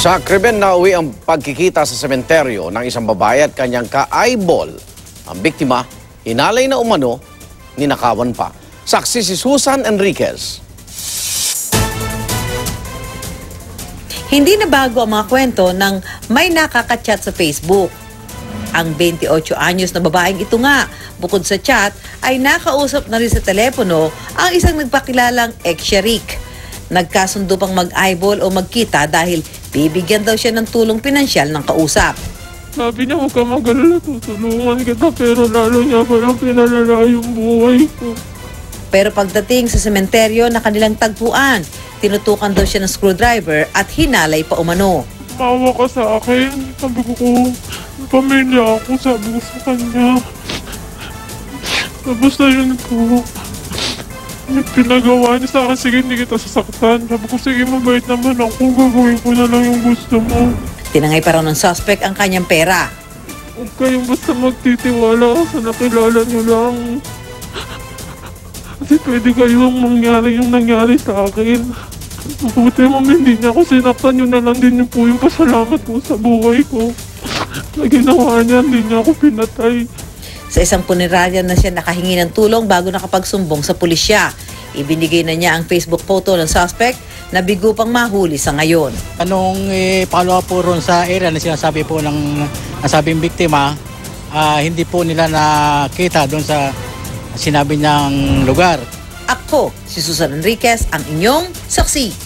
Sa krimen na uwi ang pagkikita sa sementeryo ng isang babae at kanyang ka-eyeball. Ang biktima, hinalay na umano, ninakawan pa. Saksi si Susan Enriquez. Hindi na bago ang mga kwento ng may nakaka-chat sa Facebook. Ang 28 anyos na babaeng ito nga, bukod sa chat, ay nakausap na rin sa telepono ang isang nagpakilalang ex-sharik. Nagkasundo pang mag-eyeball o magkita dahil bibigyan daw siya ng tulong pinansyal ng kausap. Sabi niya, huwag ka mag-alala, tutulungan kita, pero lalo niya parang pinalala yung buhay ko. Pero pagdating sa sementeryo na kanilang tagpuan, tinutukan daw siya ng screwdriver at hinalay pa umano. Maawa ka sa akin, sabi ko pamilya ako, sabi ko sa kanya. Tapos na yun po. Yung pinagawa niya sa akin, sige, hindi kita sasaktan. Sabi ko, sige, mabait naman ako, gagawin ko na lang yung gusto mo. Tinangay pa raw ng suspect ang kanyang pera. Huwag kayong basta magtitiwala sa nakilala niyo lang. Kasi pwede kayong mangyari yung nangyari sa akin. Mabuti mo, hindi niya ako sinaktan, yun na lang din yung po yung pasalamat ko sa buhay ko. Na ginawa niya, hindi niya ako pinatay. Sa isang punerarya na siya nakahingi ng tulong bago nakapagsumbong sa pulisya. Ibinigay na niya ang Facebook photo ng suspect na bigo pang mahuli sa ngayon. Anong follow up po ron sa area na sinasabi po ng nasabing biktima, hindi po nila nakita doon sa sinabi niyang lugar. Ako, si Susan Enriquez, ang inyong saksi.